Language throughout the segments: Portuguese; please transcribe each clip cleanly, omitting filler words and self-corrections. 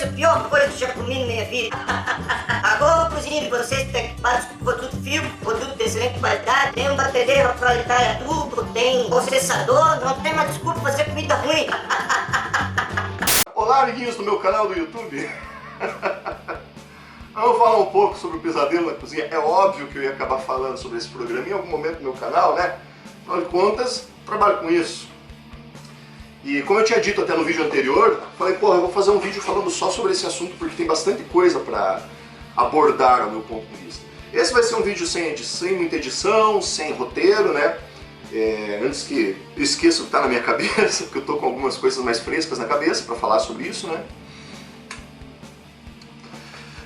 a pior coisa que já comi na minha vida. Agora a cozinha de vocês está equipada com produto firme, produto de excelente qualidade, tem uma batedeira proletária turbo, tem processador, não tem mais desculpa fazer comida ruim. Olá, amiguinhos do meu canal do YouTube. Vamos falar um pouco sobre o Pesadelo na Cozinha. É óbvio que eu ia acabar falando sobre esse programa em algum momento do meu canal, né? Afinal de contas, trabalho com isso. E como eu tinha dito até no vídeo anterior, falei, porra, eu vou fazer um vídeo falando só sobre esse assunto porque tem bastante coisa pra abordar ao meu ponto de vista. Esse vai ser um vídeo sem muita edição, sem roteiro, né? Antes que eu esqueça o que tá na minha cabeça, porque eu tô com algumas coisas mais frescas na cabeça pra falar sobre isso, né?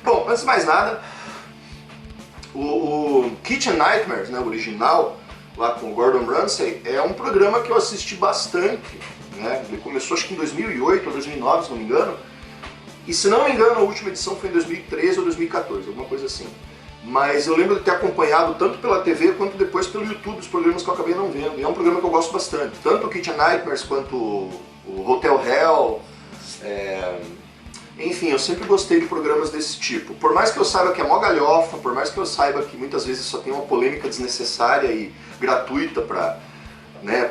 Bom, antes de mais nada, o Kitchen Nightmares, né, o original, lá com o Gordon Ramsay, é um programa que eu assisti bastante, né? Ele começou acho que em 2008 ou 2009, se não me engano, e se não me engano a última edição foi em 2013 ou 2014, alguma coisa assim. Mas eu lembro de ter acompanhado tanto pela TV quanto depois pelo YouTube os programas que eu acabei não vendo, e é um programa que eu gosto bastante, tanto o Kitchen Nightmares quanto o Hotel Hell, enfim, eu sempre gostei de programas desse tipo. Por mais que eu saiba que é mó galhofa, por mais que eu saiba que muitas vezes só tem uma polêmica desnecessária e gratuita pra, né,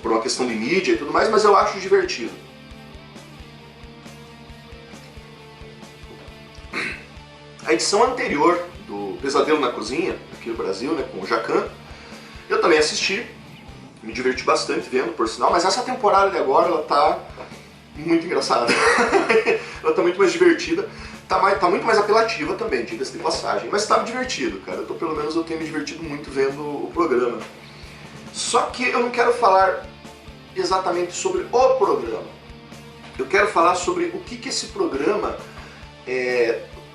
por uma questão de mídia e tudo mais, mas eu acho divertido. A edição anterior do Pesadelo na Cozinha, aqui no Brasil, né, com o Jacan, eu também assisti, me diverti bastante vendo, por sinal, mas essa temporada de agora, ela tá muito engraçada. Ela tá muito mais divertida, tá muito mais apelativa também, diga-se de passagem, mas tá divertido, cara. Pelo menos eu tenho me divertido muito vendo o programa. Só que eu não quero falar exatamente sobre o programa. Eu quero falar sobre o que esse programa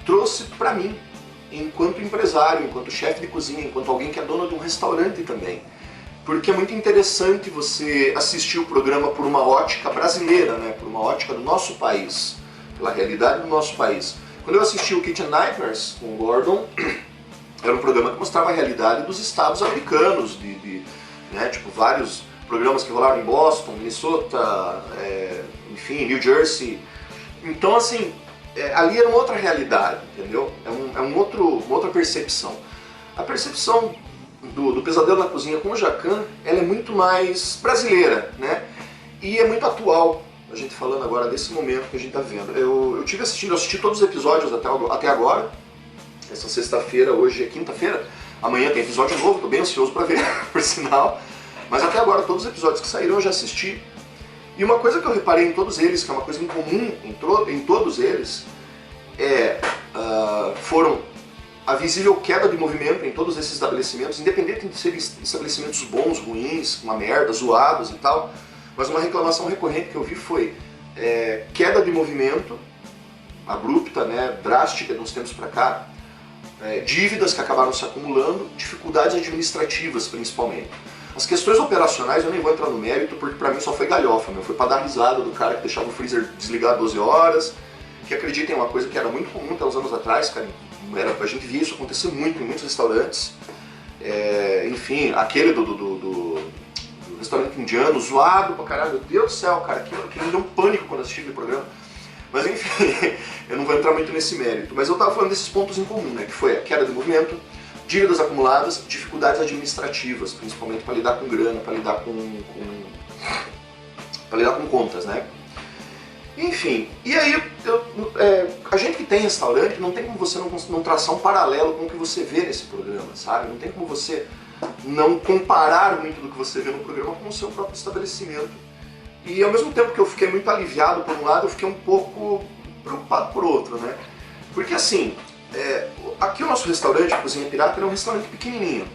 trouxe pra mim, enquanto empresário, enquanto chefe de cozinha, enquanto alguém que é dono de um restaurante também. Porque é muito interessante você assistir o programa por uma ótica brasileira, né? Por uma ótica do nosso país, pela realidade do nosso país. Quando eu assisti o Kitchen Nightmares com o Gordon, era um programa que mostrava a realidade dos estados americanos, né? Tipo, vários programas que rolaram em Boston, Minnesota, enfim, New Jersey. Então, assim, ali era uma outra realidade, entendeu? Uma outra percepção. A percepção do Pesadelo na Cozinha com o Jacan, ela é muito mais brasileira, né? E é muito atual, a gente falando agora desse momento que a gente tá vendo. Eu assisti todos os episódios até agora. Essa sexta-feira, hoje é quinta-feira, amanhã tem episódio novo, tô bem ansioso pra ver, por sinal. Mas até agora, todos os episódios que saíram eu já assisti. E uma coisa que eu reparei em todos eles, que é uma coisa em comum em todos eles, foram a visível queda de movimento em todos esses estabelecimentos, independente de serem estabelecimentos bons, ruins, uma merda, zoados e tal, mas uma reclamação recorrente que eu vi foi queda de movimento abrupta, né, drástica de uns tempos pra cá, dívidas que acabaram se acumulando, dificuldades administrativas principalmente. As questões operacionais eu nem vou entrar no mérito porque pra mim só foi galhofa, foi pra dar risada do cara que deixava o freezer desligado 12 horas, que acreditem, é uma coisa que era muito comum até uns anos atrás, cara. A gente via isso acontecer muito em muitos restaurantes. Enfim, aquele do restaurante indiano, zoado pra caralho, meu Deus do céu, cara, que me deu um pânico quando assisti aquele programa. Mas enfim, eu não vou entrar muito nesse mérito. Mas eu tava falando desses pontos em comum, né, que foi a queda de movimento, dívidas acumuladas, dificuldades administrativas, principalmente para lidar com grana, para lidar com contas, né. Enfim, e aí a gente que tem restaurante, não tem como você não traçar um paralelo com o que você vê nesse programa, sabe? Não tem como você não comparar muito do que você vê no programa com o seu próprio estabelecimento. E ao mesmo tempo que eu fiquei muito aliviado por um lado, eu fiquei um pouco preocupado por outro, né? Porque assim, aqui o nosso restaurante, a Cozinha Pirata, é um restaurante pequenininho.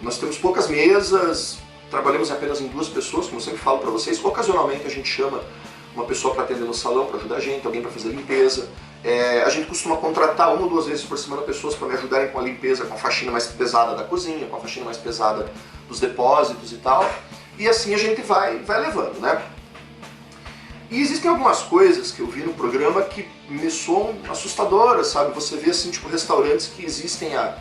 Nós temos poucas mesas, trabalhamos apenas em 2 pessoas, como eu sempre falo para vocês. Ocasionalmente a gente chama uma pessoa para atender no salão, para ajudar a gente, alguém para fazer limpeza. A gente costuma contratar 1 ou 2 vezes por semana pessoas para me ajudarem com a limpeza, com a faxina mais pesada da cozinha, com a faxina mais pesada dos depósitos e tal. E assim a gente vai levando, né? E existem algumas coisas que eu vi no programa que me soam assustadoras, sabe? Você vê assim, tipo, restaurantes que existem há,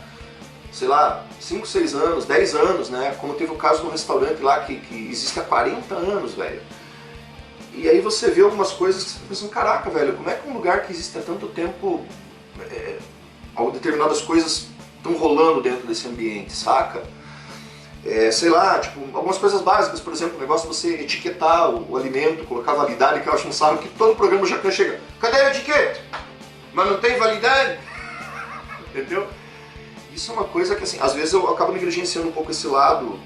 sei lá, 5, 6 anos, 10 anos, né? Como teve o caso de um restaurante lá que existe há 40 anos, velho. E aí você vê algumas coisas que você pensa, caraca, velho, como é que um lugar que existe há tanto tempo, determinadas coisas estão rolando dentro desse ambiente, saca? Sei lá, tipo, algumas coisas básicas, por exemplo, o negócio de você etiquetar o alimento, colocar validade, que eu acho um sarro que todo programa Jacan chega, cadê a etiqueta? Mas não tem validade? Entendeu? Isso é uma coisa que, assim, às vezes eu acabo negligenciando um pouco esse lado,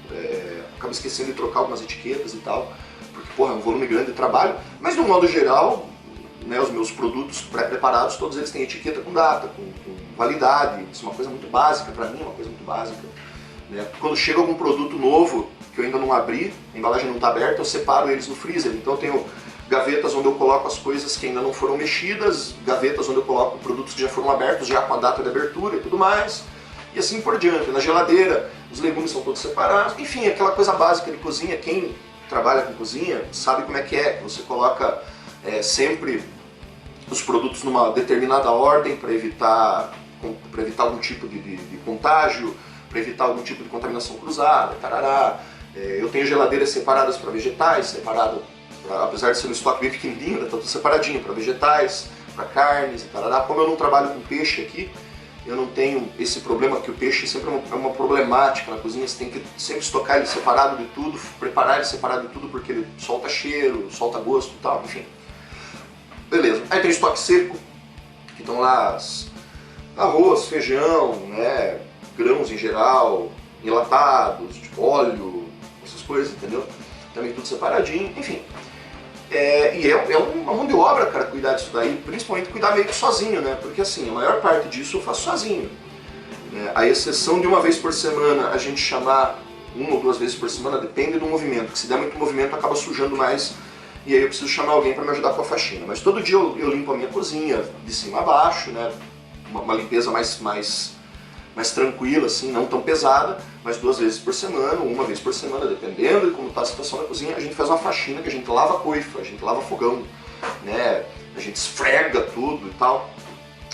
acabo esquecendo de trocar algumas etiquetas e tal, porque, porra, é um volume grande de trabalho, mas de um modo geral, né, os meus produtos pré-preparados, todos eles têm etiqueta com data, com validade, isso é uma coisa muito básica, pra mim é uma coisa muito básica. Né? Quando chega algum produto novo, que eu ainda não abri, a embalagem não está aberta, eu separo eles no freezer, então eu tenho gavetas onde eu coloco as coisas que ainda não foram mexidas, gavetas onde eu coloco produtos que já foram abertos, já com a data de abertura e tudo mais, e assim por diante. Na geladeira, os legumes são todos separados, enfim, aquela coisa básica de cozinha. Quem trabalha com cozinha sabe como é que você coloca sempre os produtos numa determinada ordem para evitar algum tipo de contágio, para evitar algum tipo de contaminação cruzada, tarará. Eu tenho geladeiras separadas para vegetais, apesar de ser um estoque bem pequenininho, está tudo separadinho para vegetais, para carnes e tarará. Como eu não trabalho com peixe aqui, eu não tenho esse problema, que o peixe sempre é uma problemática na cozinha, você tem que sempre estocar ele separado de tudo, preparar ele separado de tudo, porque ele solta cheiro, solta gosto e tal, enfim. Beleza. Aí tem o estoque seco, que estão lá arroz, feijão, né, grãos em geral, enlatados, de óleo, essas coisas, entendeu? Também tudo separadinho, enfim. E é uma mão de obra, cara, cuidar disso daí, principalmente cuidar meio que sozinho, né? Porque assim, a maior parte disso eu faço sozinho. Né? A exceção de uma vez por semana a gente chamar, 1 ou 2 vezes por semana, depende do movimento, que se der muito movimento acaba sujando mais, e aí eu preciso chamar alguém para me ajudar com a faxina. Mas todo dia eu limpo a minha cozinha, de cima a baixo, né? Uma limpeza mais tranquila, assim, não tão pesada, mas 2 vezes por semana, ou 1 vez por semana, dependendo de como está a situação na cozinha, a gente faz uma faxina, que a gente lava a coifa, a gente lava fogão, né? A gente esfrega tudo e tal,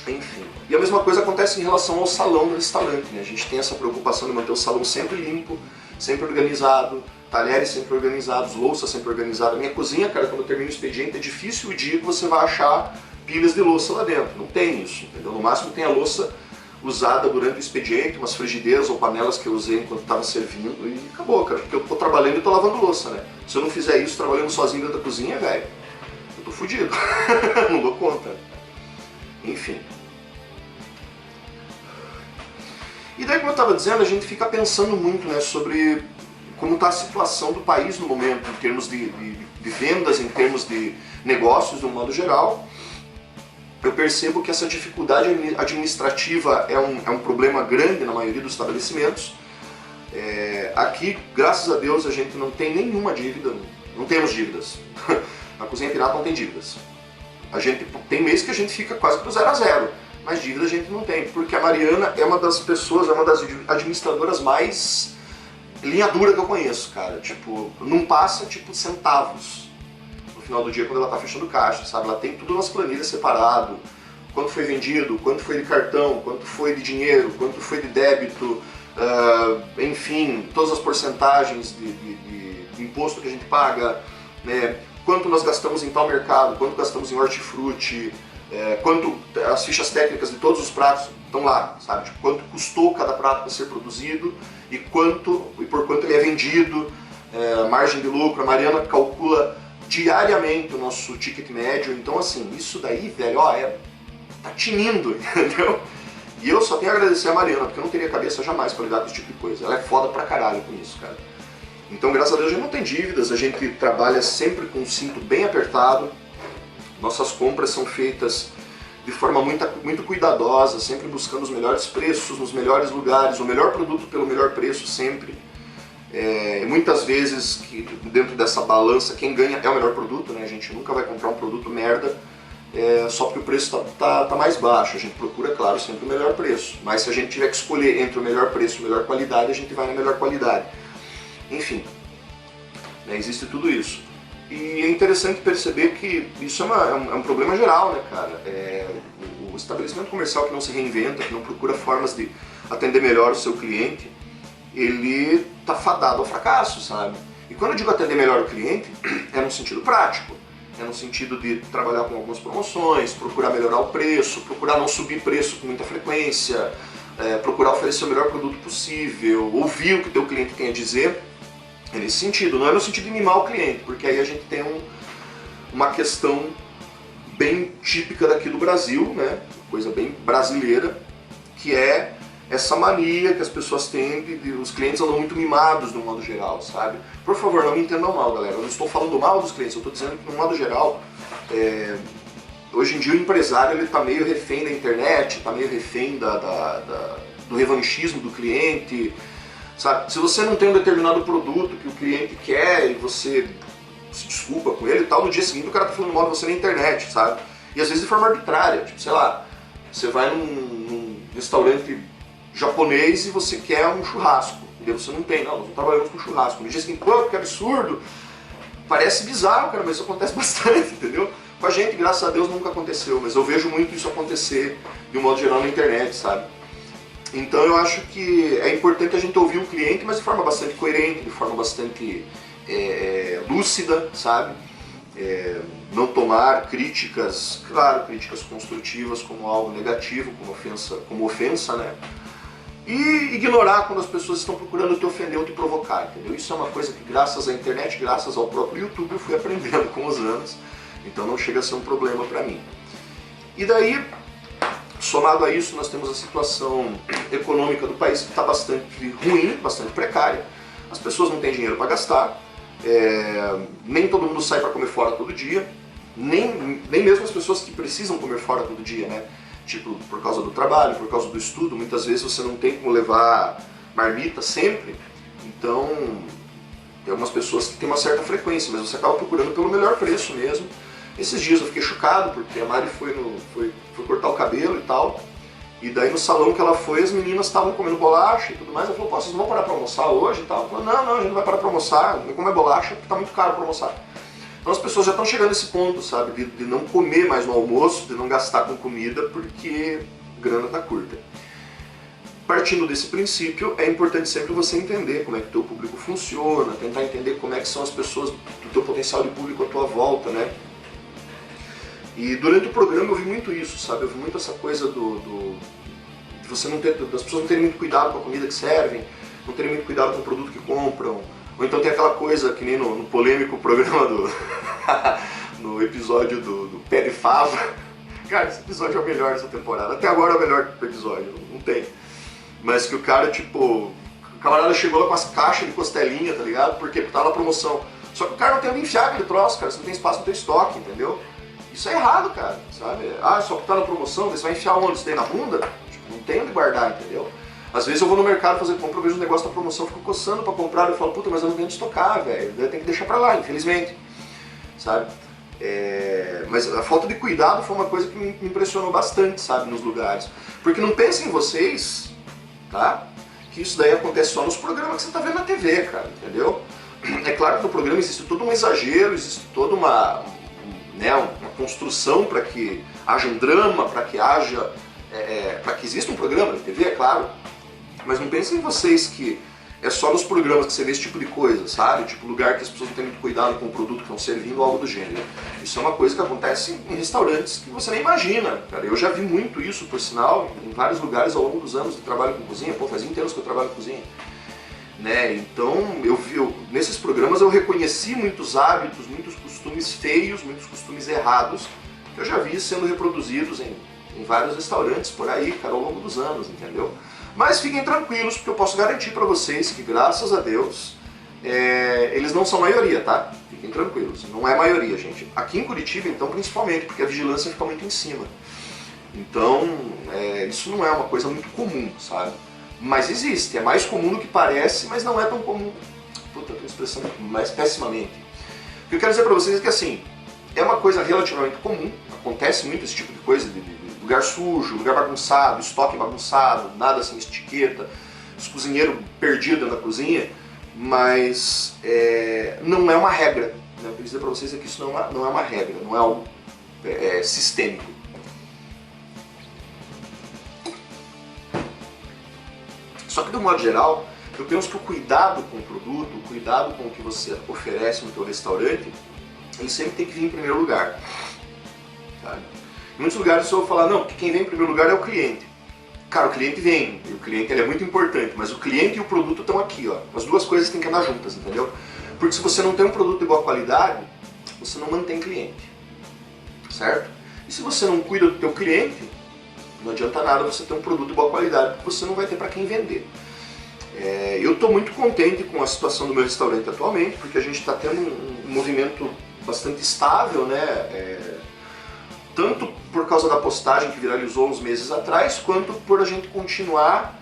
enfim. E a mesma coisa acontece em relação ao salão do restaurante, né? A gente tem essa preocupação de manter o salão sempre limpo, sempre organizado, talheres sempre organizados, louça sempre organizada. A minha cozinha, cara, quando eu termino o expediente, é difícil o dia que você vai achar pilhas de louça lá dentro, não tem isso, entendeu? No máximo tem a louça usada durante o expediente, umas frigideiras ou panelas que eu usei enquanto estava servindo, e acabou, cara, porque eu tô trabalhando e tô lavando louça, né? Se eu não fizer isso trabalhando sozinho dentro da cozinha, velho, eu tô fudido, não dou conta. Enfim. E daí, como eu estava dizendo, a gente fica pensando muito, né, sobre como está a situação do país no momento, em termos de vendas, em termos de negócios, de um modo geral. Eu percebo que essa dificuldade administrativa é um problema grande na maioria dos estabelecimentos. Aqui, graças a Deus, a gente não tem nenhuma dívida, não temos dívidas. Na Cozinha Pirata não tem dívidas. A gente tem mês que a gente fica quase pro 0 a 0, mas dívida a gente não tem, porque a Mariana é uma das pessoas, é uma das administradoras mais linha dura que eu conheço, cara. Tipo, não passa, tipo, centavos no final do dia quando ela tá fechando caixa, sabe? Ela tem tudo nas planilhas separado, quanto foi vendido, quanto foi de cartão, quanto foi de dinheiro, quanto foi de débito, enfim, todas as porcentagens de imposto que a gente paga, né? Quanto nós gastamos em tal mercado, quanto gastamos em hortifruti, quanto as fichas técnicas de todos os pratos estão lá, sabe? Tipo, quanto custou cada prato para ser produzido e por quanto ele é vendido, margem de lucro. A Mariana calcula diariamente o nosso ticket médio, então assim, isso daí, velho, tá tinindo, entendeu? E eu só tenho a agradecer a Mariana, porque eu não teria cabeça jamais para lidar com esse tipo de coisa. Ela é foda pra caralho com isso, cara. Então, graças a Deus, a gente não tem dívidas, a gente trabalha sempre com o cinto bem apertado, nossas compras são feitas de forma muito cuidadosa, sempre buscando os melhores preços, nos melhores lugares, o melhor produto pelo melhor preço sempre. Muitas vezes, dentro dessa balança, quem ganha é o melhor produto, né? A gente nunca vai comprar um produto merda só porque o preço tá mais baixo. A gente procura, claro, sempre o melhor preço, mas se a gente tiver que escolher entre o melhor preço e a melhor qualidade, a gente vai na melhor qualidade. Enfim, né, existe tudo isso. E é interessante perceber que isso é um problema geral, né, cara? O estabelecimento comercial que não se reinventa, que não procura formas de atender melhor o seu cliente, ele tá fadado ao fracasso, sabe? E quando eu digo atender melhor o cliente, é no sentido prático. no sentido de trabalhar com algumas promoções, procurar melhorar o preço, procurar não subir preço com muita frequência, procurar oferecer o melhor produto possível, ouvir o que o teu cliente tem a dizer. É nesse sentido, não é no sentido de mimar o cliente, porque aí a gente tem uma questão bem típica daqui do Brasil, né? Coisa bem brasileira, que é essa mania que as pessoas têm os clientes andam muito mimados no modo geral, sabe? Por favor, não me entendam mal, galera. Eu não estou falando mal dos clientes, eu estou dizendo que no modo geral, hoje em dia o empresário ele está meio refém da internet, está meio refém do revanchismo do cliente, sabe? Se você não tem um determinado produto que o cliente quer e você se desculpa com ele e tal, no dia seguinte o cara tá falando mal de você na internet, sabe? E às vezes de forma arbitrária, tipo, sei lá, você vai num restaurante japonês e você quer um churrasco, e você não tem, nós não trabalhamos com churrasco. No dia seguinte, pô, que absurdo, parece bizarro, cara, mas isso acontece bastante, entendeu? Com a gente, graças a Deus, nunca aconteceu, mas eu vejo muito isso acontecer de um modo geral na internet, sabe? Então eu acho que é importante a gente ouvir o cliente, mas de forma bastante coerente, de forma bastante lúcida, sabe? Não tomar críticas, claro, críticas construtivas como algo negativo, como ofensa, né? E ignorar quando as pessoas estão procurando te ofender ou te provocar, entendeu? Isso é uma coisa que graças à internet, graças ao próprio YouTube, eu fui aprendendo com os anos, então não chega a ser um problema para mim. E daí, somado a isso, nós temos a situação econômica do país que está bastante ruim, bastante precária, as pessoas não têm dinheiro para gastar, nem todo mundo sai para comer fora todo dia, nem mesmo as pessoas que precisam comer fora todo dia, né? Tipo, por causa do trabalho, por causa do estudo, muitas vezes você não tem como levar marmita sempre, então tem algumas pessoas que têm uma certa frequência, mas você acaba procurando pelo melhor preço mesmo. Esses dias eu fiquei chocado, porque a Mari foi cortar o cabelo e tal, e daí no salão que ela foi, as meninas estavam comendo bolacha e tudo mais, ela falou, pô, vocês não vão parar pra almoçar hoje e tal? Eu falei, não, a gente não vai parar pra almoçar, não comer bolacha porque tá muito caro pra almoçar. Então as pessoas já estão chegando nesse ponto, sabe, de não comer mais no almoço, de não gastar com comida porque grana tá curta. Partindo desse princípio, é importante sempre você entender como é que o teu público funciona, tentar entender como é que são as pessoas do teu potencial de público à tua volta, né? E durante o programa eu vi muito isso, sabe, eu vi muito essa coisa de você não ter, das pessoas não terem muito cuidado com a comida que servem, não terem muito cuidado com o produto que compram. Ou então tem aquela coisa que nem no polêmico programa no episódio do Pé de Fava. Cara, esse episódio é o melhor dessa temporada. Até agora é o melhor episódio, não tem. Mas que o cara, tipo, o camarada chegou lá com as caixas de costelinha, tá ligado? Porque tava na promoção. Só que o cara não tem onde enfiar aquele troço, cara. Você não tem espaço no teu estoque, entendeu? Isso é errado, cara, sabe? Ah, só que tá na promoção, você vai enfiar onde? Você tem na bunda? Tipo, não tem onde guardar, entendeu? Às vezes eu vou no mercado fazer compra, eu vejo um negócio na promoção, fico coçando pra comprar, eu falo, puta, mas eu não tenho onde estocar, velho, eu tenho que deixar pra lá, infelizmente, sabe? Mas a falta de cuidado foi uma coisa que me impressionou bastante, sabe, nos lugares. Porque não pensem vocês, tá? Que isso daí acontece só nos programas que você tá vendo na TV, cara, entendeu? É claro que no programa existe todo um exagero, existe toda uma construção para que haja um drama, para que exista um programa de TV, é claro. Mas não pensem em vocês que é só nos programas que você vê esse tipo de coisa, sabe? Tipo, lugar que as pessoas não têm muito cuidado com o produto que estão servindo ou algo do gênero. Isso é uma coisa que acontece em restaurantes que você nem imagina, cara. Eu já vi muito isso, por sinal, em vários lugares ao longo dos anos de trabalho com cozinha. Pô, faz 20 anos que eu trabalho com cozinha. Né? Então, nesses programas eu reconheci muitos hábitos, muitos costumes feios, muitos costumes errados, que eu já vi sendo reproduzidos em vários restaurantes por aí, cara, ao longo dos anos, entendeu? Mas fiquem tranquilos, porque eu posso garantir para vocês que, graças a Deus, eles não são maioria, tá? Fiquem tranquilos, não é maioria, gente. Aqui em Curitiba, então, principalmente, porque a vigilância fica muito em cima. Então, isso não é uma coisa muito comum, sabe? Mas existe, é mais comum do que parece, mas não é tão comum. Puta, eu tô expressando mais pessimamente. O que eu quero dizer pra vocês é que, assim, é uma coisa relativamente comum, acontece muito esse tipo de coisa, de lugar sujo, lugar bagunçado, estoque bagunçado, nada assim, etiqueta, os cozinheiros perdidos dentro da cozinha, mas não é uma regra. Né? O que eu quero dizer pra vocês é que isso não é uma regra, não é algo sistêmico. Só que, de um modo geral, eu penso que o cuidado com o produto, o cuidado com o que você oferece no teu restaurante, ele sempre tem que vir em primeiro lugar. Sabe? Em muitos lugares eu vou falar, não, porque quem vem em primeiro lugar é o cliente. Cara, o cliente vem, e o cliente ele é muito importante, mas o cliente e o produto estão aqui, ó. As duas coisas têm que andar juntas, entendeu? Porque se você não tem um produto de boa qualidade, você não mantém cliente, certo? E se você não cuida do teu cliente, não adianta nada você ter um produto de boa qualidade, porque você não vai ter para quem vender. Eu estou muito contente com a situação do meu restaurante atualmente, porque a gente está tendo um movimento bastante estável, né? Tanto por causa da postagem que viralizou uns meses atrás, quanto por a gente continuar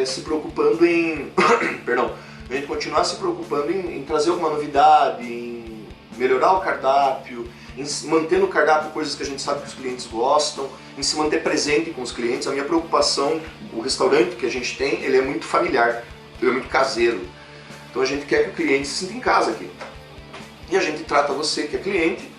se preocupando em... Perdão. A gente continuar se preocupando em trazer alguma novidade, em melhorar o cardápio, em manter no cardápio coisas que a gente sabe que os clientes gostam, em se manter presente com os clientes. A minha preocupação, o restaurante que a gente tem, ele é muito familiar, ele é muito caseiro. Então a gente quer que o cliente se sinta em casa aqui. E a gente trata você, que é cliente,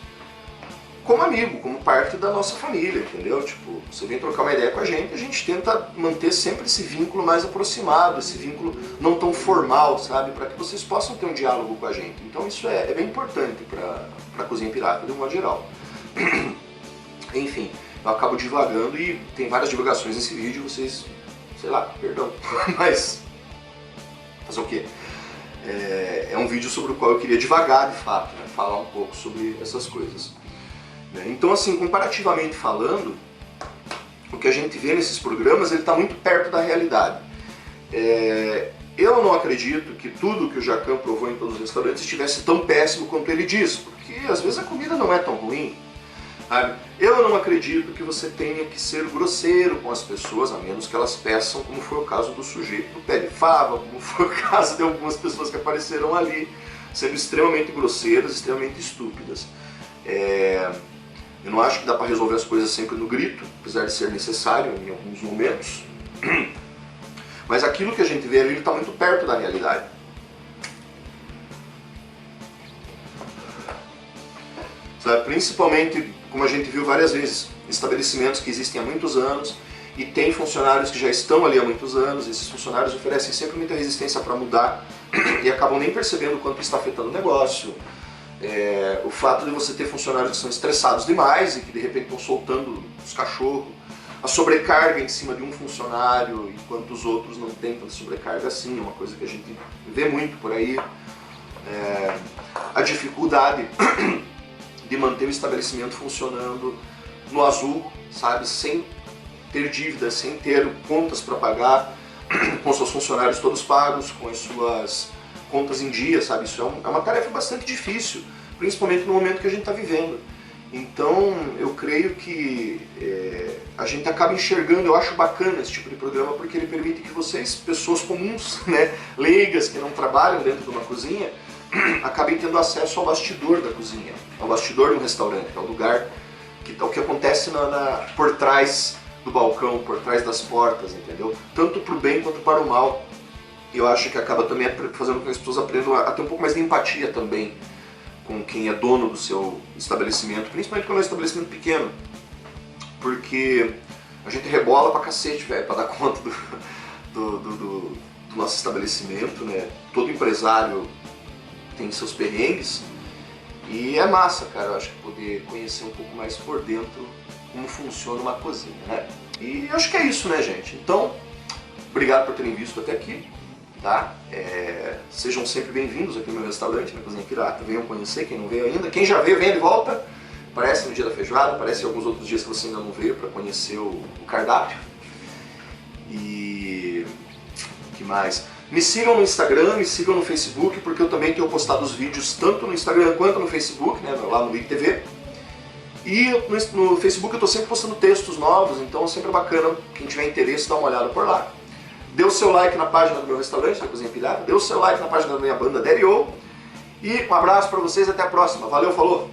como amigo, como parte da nossa família, entendeu? Tipo, você vem trocar uma ideia com a gente tenta manter sempre esse vínculo mais aproximado, esse vínculo não tão formal, sabe? Para que vocês possam ter um diálogo com a gente. Então isso é bem importante para a Cozinha Pirata, de um modo geral. Enfim, eu acabo divagando e tem várias divagações nesse vídeo, vocês, sei lá, perdão, mas fazer o quê? É um vídeo sobre o qual eu queria divagar de fato, né? Falar um pouco sobre essas coisas. Então, assim, comparativamente falando, o que a gente vê nesses programas, ele está muito perto da realidade. Eu não acredito que tudo que o Jacan provou em todos os restaurantes estivesse tão péssimo quanto ele diz, porque às vezes a comida não é tão ruim. Sabe? Eu não acredito que você tenha que ser grosseiro com as pessoas, a menos que elas peçam, como foi o caso do sujeito do pé de fava, como foi o caso de algumas pessoas que apareceram ali, sendo extremamente grosseiras, extremamente estúpidas. Eu não acho que dá para resolver as coisas sempre no grito, apesar de ser necessário em alguns momentos. Mas aquilo que a gente vê ali está muito perto da realidade. Sabe? Principalmente, como a gente viu várias vezes, estabelecimentos que existem há muitos anos e tem funcionários que já estão ali há muitos anos. Esses funcionários oferecem sempre muita resistência para mudar e acabam nem percebendo o quanto está afetando o negócio. O fato de você ter funcionários que são estressados demais e que de repente estão soltando os cachorros, a sobrecarga em cima de um funcionário enquanto os outros não têm tanta sobrecarga assim, é uma coisa que a gente vê muito por aí. A dificuldade de manter o estabelecimento funcionando no azul, sabe, sem ter dívidas, sem ter contas para pagar, com seus funcionários todos pagos, com as suas contas em dia, sabe? Isso é uma tarefa bastante difícil, principalmente no momento que a gente está vivendo. Então, eu creio que a gente acaba enxergando, eu acho bacana esse tipo de programa, porque ele permite que vocês, pessoas comuns, né, leigas, que não trabalham dentro de uma cozinha, acabem tendo acesso ao bastidor da cozinha, ao bastidor de um restaurante, que é o lugar, o que acontece por trás do balcão, por trás das portas, entendeu? Tanto para o bem quanto para o mal. Eu acho que acaba também fazendo com que as pessoas aprendam a ter um pouco mais de empatia também com quem é dono do seu estabelecimento, principalmente quando é um estabelecimento pequeno, porque a gente rebola pra cacete, velho, pra dar conta do nosso estabelecimento, né? Todo empresário tem seus perrengues e é massa, cara, eu acho que poder conhecer um pouco mais por dentro como funciona uma cozinha, né? E acho que é isso, né, gente? Então, obrigado por terem visto até aqui. Tá? Sejam sempre bem-vindos aqui no meu restaurante, na Cozinha Pirata. Venham conhecer, quem não veio ainda. Quem já veio, venha de volta. Aparece no dia da feijoada, aparece em alguns outros dias que você ainda não veio para conhecer o cardápio. E o que mais? Me sigam no Instagram, me sigam no Facebook, porque eu também tenho postado os vídeos tanto no Instagram quanto no Facebook, né, lá no IGTV. E no Facebook eu estou sempre postando textos novos, então é sempre bacana, quem tiver interesse, dá uma olhada por lá. Dê o seu like na página do meu restaurante, da Cozinha Pirata. Dê o seu like na página da minha banda Daddy-O. E um abraço pra vocês, até a próxima. Valeu, falou!